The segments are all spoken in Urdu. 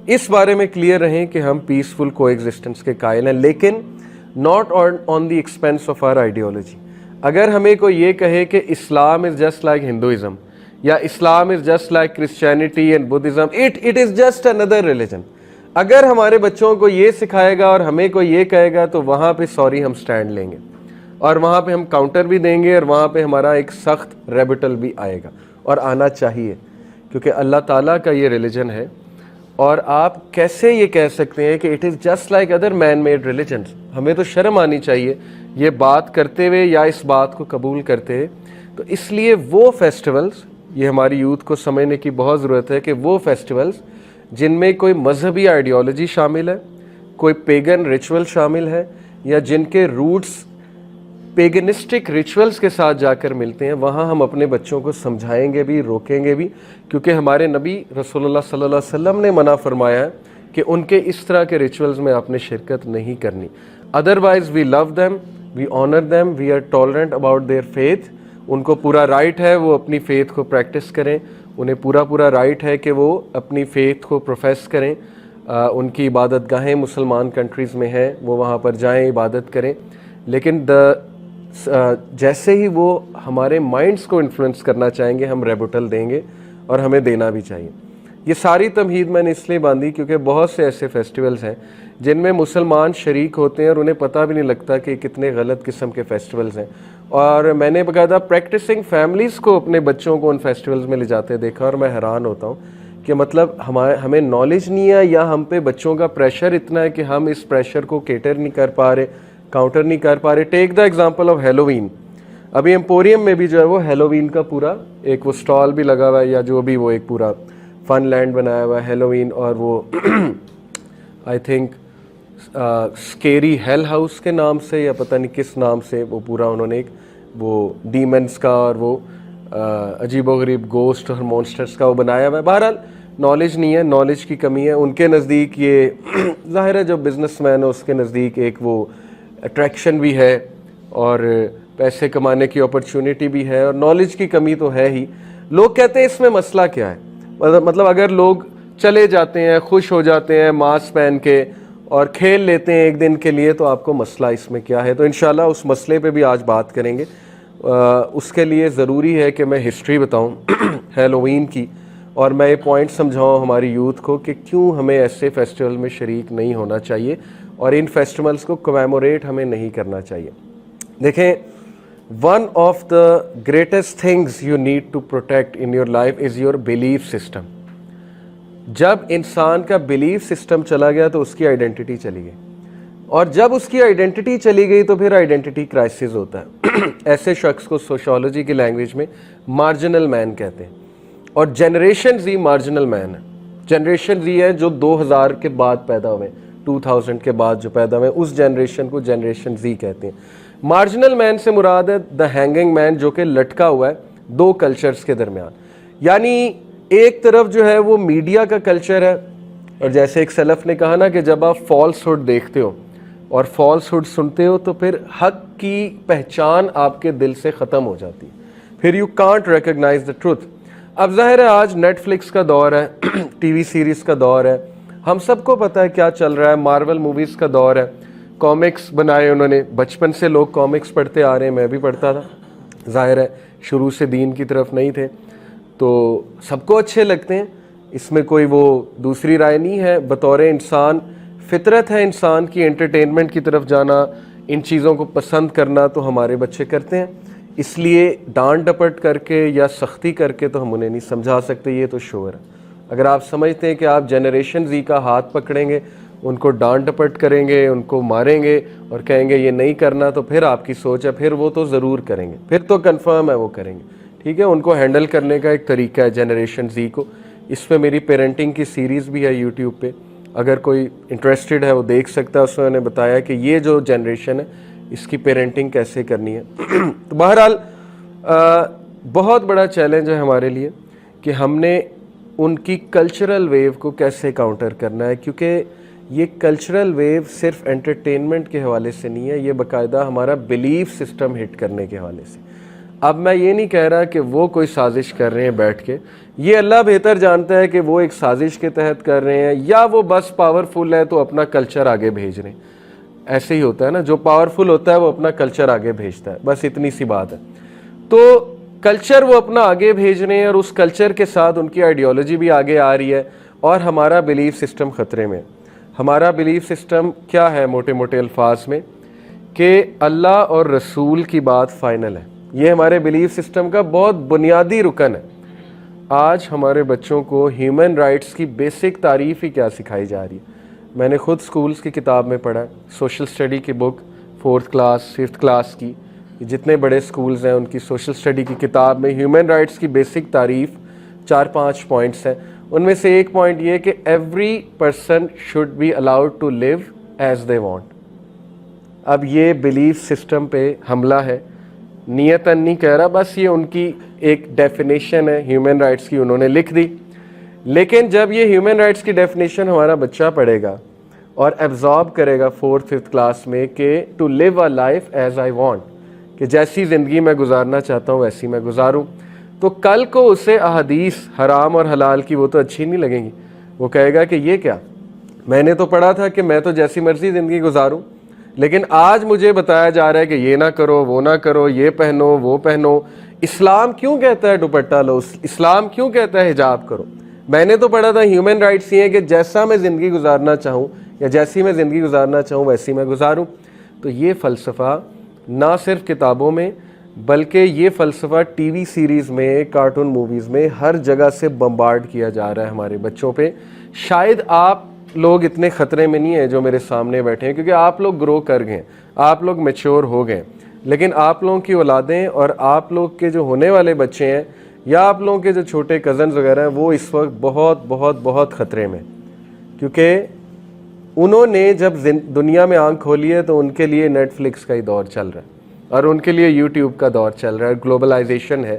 اس بارے میں کلیئر رہیں کہ ہم پیسفل کو ایگزسٹنس کے قائل ہیں، لیکن not on the expense of our ideology. اگر ہمیں کوئی یہ کہے کہ Islam is just like Hinduism یا Islam is just like Christianity and Buddhism, it is just another religion, اگر ہمارے بچوں کو یہ سکھائے گا اور ہمیں کوئی یہ کہے گا تو وہاں پہ سوری ہم سٹینڈ لیں گے، اور وہاں پہ ہم کاؤنٹر بھی دیں گے، اور وہاں پہ ہمارا ایک سخت ریبٹل بھی آئے گا، اور آنا چاہیے، کیونکہ اللہ تعالیٰ کا یہ ریلیجن ہے. اور آپ کیسے یہ کہہ سکتے ہیں کہ it is just like other man made religions? ہمیں تو شرم آنی چاہیے یہ بات کرتے ہوئے یا اس بات کو قبول کرتے ہوئے. تو اس لیے وہ فیسٹیولز، یہ ہماری یوتھ کو سمجھنے کی بہت ضرورت ہے کہ وہ فیسٹیولز جن میں کوئی مذہبی آئیڈیالوجی شامل ہے، کوئی پیگن ریچول شامل ہے، یا جن کے روٹس پیگنسٹک ریچولز کے ساتھ جا کر ملتے ہیں، وہاں ہم اپنے بچوں کو سمجھائیں گے بھی، روکیں گے بھی، کیونکہ ہمارے نبی رسول اللہ صلی اللہ علیہ وسلم نے منع فرمایا ہے کہ ان کے اس طرح کے ریچولز میں آپ نے شرکت نہیں کرنی. Otherwise we love them, we honour them, we are tolerant about their faith. ان کو پورا رائٹ ہے وہ اپنی فیتھ کو پریکٹس کریں، انہیں پورا رائٹ ہے کہ وہ اپنی فیتھ کو پروفیس کریں. ان کی عبادت گاہیں مسلمان کنٹریز میں ہیں، وہ وہاں پر جائیں، عبادت کریں، لیکن جیسے ہی وہ ہمارے مائنڈز کو انفلوئنس کرنا چاہیں گے ہم ریبوٹل دیں گے، اور ہمیں دینا بھی چاہیے. یہ ساری تمہید میں نے اس لیے باندھی کیونکہ بہت سے ایسے فیسٹیولز ہیں جن میں مسلمان شریک ہوتے ہیں اور انہیں پتہ بھی نہیں لگتا کہ کتنے غلط قسم کے فیسٹیولز ہیں. اور میں نے باقاعدہ پریکٹسنگ فیملیز کو اپنے بچوں کو ان فیسٹیولز میں لے جاتے دیکھا، اور میں حیران ہوتا ہوں کہ مطلب ہمیں نالج نہیں ہے، یا ہم پہ بچوں کا پریشر اتنا ہے کہ ہم اس پریشر کو کیٹر نہیں کر پا رہے، کاؤنٹر نہیں کر پا رہے. ٹیک دا ایگزامپل آف ہیلووین. ابھی ایمپوریم میں بھی جو ہے وہ ہیلووین کا پورا ایک وہ سٹال بھی لگا ہوا ہے، یا جو بھی وہ ایک پورا فن لینڈ بنایا ہوا ہے ہیلووین، اور وہ I think scary hell house کے نام سے یا پتہ نہیں کس نام سے وہ پورا انہوں نے ایک وہ ڈیمنس کا اور وہ عجیب و غریب گوسٹ اور مونسٹرز کا وہ بنایا ہوا ہے. بہرحال نالج نہیں ہے، نالج کی کمی ہے ان کے نزدیک. یہ ظاہر ہے جو بزنس مین ہے اس کے نزدیک ایک وہ اٹریکشن بھی ہے اور پیسے کمانے کی اپرچونٹی بھی ہے، اور نالج کی کمی تو ہے ہی. لوگ کہتے ہیں اس میں مسئلہ کیا ہے؟ مطلب اگر لوگ چلے جاتے ہیں، خوش ہو جاتے ہیں ماسک پہن کے اور کھیل لیتے ہیں ایک دن کے لیے، تو آپ کو مسئلہ اس میں کیا ہے؟ تو انشاءاللہ اس مسئلے پہ بھی آج بات کریں گے. اس کے لیے ضروری ہے کہ میں ہسٹری بتاؤں ہیلووین کی، اور میں یہ پوائنٹ سمجھاؤں ہماری یوتھ کو کہ کیوں ہمیں ایسے فیسٹیول میں شریک نہیں ہونا چاہیے، اور ان فیسٹیولز کو کمیموریٹ ہمیں نہیں کرنا چاہیے. دیکھیں، one of the greatest things you need to protect in your life is your belief system. جب انسان کا بلیف سسٹم چلا گیا تو اس کی آئیڈینٹی چلی گئی، اور جب اس کی آئیڈینٹی چلی گئی تو پھر آئیڈینٹی کرائسس ہوتا ہے. ایسے شخص کو سوشیولوجی کی لینگویج میں مارجنل مین کہتے ہیں، اور جنریشن زی مارجنل مین ہے. جنریشن زی ہے جو 2000 کے بعد پیدا ہوئے، 2000 کے بعد جو پیدا ہوئے، اس جنریشن کو جنریشن زی کہتے ہیں. مارجنل مین سے مراد ہے دا ہینگنگ مین، جو کہ لٹکا ہوا ہے دو کلچرز کے درمیان. یعنی ایک طرف جو ہے وہ میڈیا کا کلچر ہے، اور جیسے ایک سلف نے کہا نا کہ جب آپ فالس ہوڈ دیکھتے ہو اور فالس ہوڈ سنتے ہو تو پھر حق کی پہچان آپ کے دل سے ختم ہو جاتی ہے، پھر you can't recognise the truth. اب ظاہر ہے آج نیٹ فلکس کا دور ہے، ٹی وی سیریز کا دور ہے، ہم سب کو پتہ ہے کیا چل رہا ہے. مارول موویز کا دور ہے، کامکس بنائے انہوں نے، بچپن سے لوگ کامکس پڑھتے آ رہے ہیں، میں بھی پڑھتا تھا. ظاہر ہے شروع سے دین کی طرف نہیں تھے، تو سب کو اچھے لگتے ہیں، اس میں کوئی وہ دوسری رائے نہیں ہے. بطور انسان فطرت ہے انسان کی انٹرٹینمنٹ کی طرف جانا، ان چیزوں کو پسند کرنا، تو ہمارے بچے کرتے ہیں. اس لیے ڈانٹ ڈپٹ کر کے یا سختی کر کے تو ہم انہیں نہیں سمجھا سکتے. یہ تو شعور ہے. اگر آپ سمجھتے ہیں کہ آپ جنریشن زی کا ہاتھ پکڑیں گے، ان کو ڈانٹ ڈپٹ کریں گے، ان کو ماریں گے اور کہیں گے یہ نہیں کرنا، تو پھر آپ کی سوچ ہے، پھر وہ تو ضرور کریں گے، پھر تو کنفرم ہے وہ کریں گے. ٹھیک ہے، ان کو ہینڈل کرنے کا ایک طریقہ ہے جنریشن زی کو. اس پہ میری پیرنٹنگ کی سیریز بھی ہے یوٹیوب پہ، اگر کوئی انٹرسٹڈ ہے وہ دیکھ سکتا ہے. اس میں نے بتایا کہ یہ جو جنریشن ہے اس کی پیرنٹنگ کیسے کرنی ہے. تو بہرحال بہت بڑا چیلنج ہے ہمارے لیے کہ ہم نے ان کی کلچرل ویو کو کیسے کاؤنٹر کرنا ہے، کیونکہ یہ کلچرل ویو صرف انٹرٹینمنٹ کے حوالے سے نہیں ہے، یہ باقاعدہ ہمارا بلیف سسٹم ہٹ کرنے کے حوالے سے. اب میں یہ نہیں کہہ رہا کہ وہ کوئی سازش کر رہے ہیں بیٹھ کے, یہ اللہ بہتر جانتا ہے کہ وہ ایک سازش کے تحت کر رہے ہیں یا وہ بس پاورفل ہے تو اپنا کلچر آگے بھیج رہے ہیں. ایسے ہی ہوتا ہے نا, جو پاورفل ہوتا ہے وہ اپنا کلچر آگے بھیجتا ہے, بس اتنی سی بات ہے. تو کلچر وہ اپنا آگے بھیج رہے ہیں اور اس کلچر کے ساتھ ان کی آئیڈیالوجی بھی آگے آ رہی ہے, اور ہمارا بلیف سسٹم خطرے میں. ہمارا بلیف سسٹم کیا ہے موٹے موٹے الفاظ میں, کہ اللہ اور رسول کی بات فائنل ہے. یہ ہمارے بلیف سسٹم کا بہت بنیادی رکن ہے. آج ہمارے بچوں کو ہیومن رائٹس کی بیسک تعریف ہی کیا سکھائی جا رہی ہے. میں نے خود سکولز کی کتاب میں پڑھا, سوشل اسٹڈی کی بک 4th کلاس 5th کلاس کی, جتنے بڑے سکولز ہیں ان کی سوشل اسٹڈی کی کتاب میں ہیومن رائٹس کی بیسک تعریف 4-5 پوائنٹس ہیں. ان میں سے ایک پوائنٹ یہ کہ every person should be allowed to live as they want. اب یہ بلیف سسٹم پہ حملہ ہے, نیتاً نہیں کہہ رہا, بس یہ ان کی ایک ڈیفینیشن ہے ہیومن رائٹس کی, انہوں نے لکھ دی. لیکن جب یہ ہیومن رائٹس کی ڈیفینیشن ہمارا بچہ پڑھے گا اور ایبزارب کرے گا 4th 5th کلاس میں کہ to live a life as I want, کہ جیسی زندگی میں گزارنا چاہتا ہوں ویسی میں گزاروں, تو کل کو اسے احادیث حرام اور حلال کی وہ تو اچھی نہیں لگیں گی. وہ کہے گا کہ یہ کیا, میں نے تو پڑھا تھا کہ میں تو جیسی مرضی زندگی گزاروں, لیکن آج مجھے بتایا جا رہا ہے کہ یہ نہ کرو, وہ نہ کرو, یہ پہنو, وہ پہنو. اسلام کیوں کہتا ہے دوپٹہ لو, اسلام کیوں کہتا ہے حجاب کرو. میں نے تو پڑھا تھا ہیومن رائٹس یہ ہے کہ جیسا میں زندگی گزارنا چاہوں یا جیسی میں زندگی گزارنا چاہوں ویسی میں گزاروں. تو یہ فلسفہ نہ صرف کتابوں میں بلکہ یہ فلسفہ ٹی وی سیریز میں, کارٹون موویز میں, ہر جگہ سے بمبارڈ کیا جا رہا ہے ہمارے بچوں پہ. شاید آپ لوگ اتنے خطرے میں نہیں ہیں جو میرے سامنے بیٹھے ہیں, کیونکہ آپ لوگ گرو کر گئے, آپ لوگ میچور ہو گئے. لیکن آپ لوگوں کی اولادیں اور آپ لوگ کے جو ہونے والے بچے ہیں یا آپ لوگوں کے جو چھوٹے کزنز وغیرہ ہیں وہ اس وقت بہت بہت بہت خطرے میں, کیونکہ انہوں نے جب دنیا میں آنکھ کھولی ہے تو ان کے لیے نیٹ فلکس کا ہی دور چل رہا ہے اور ان کے لیے یوٹیوب کا دور چل رہا ہے, گلوبلائزیشن ہے.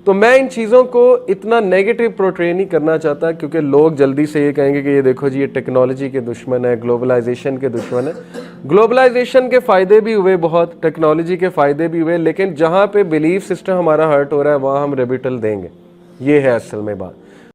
تو میں ان چیزوں کو اتنا نیگیٹو پورٹری نہیں کرنا چاہتا, کیونکہ لوگ جلدی سے یہ کہیں گے کہ یہ دیکھو جی یہ ٹیکنالوجی کے دشمن ہے, گلوبلائزیشن کے دشمن ہے. گلوبلائزیشن کے فائدے بھی ہوئے بہت, ٹیکنالوجی کے فائدے بھی ہوئے, لیکن جہاں پہ بلیف سسٹم ہمارا ہرٹ ہو رہا ہے وہاں ہم ریبیٹل دیں گے. یہ ہے اصل میں بات.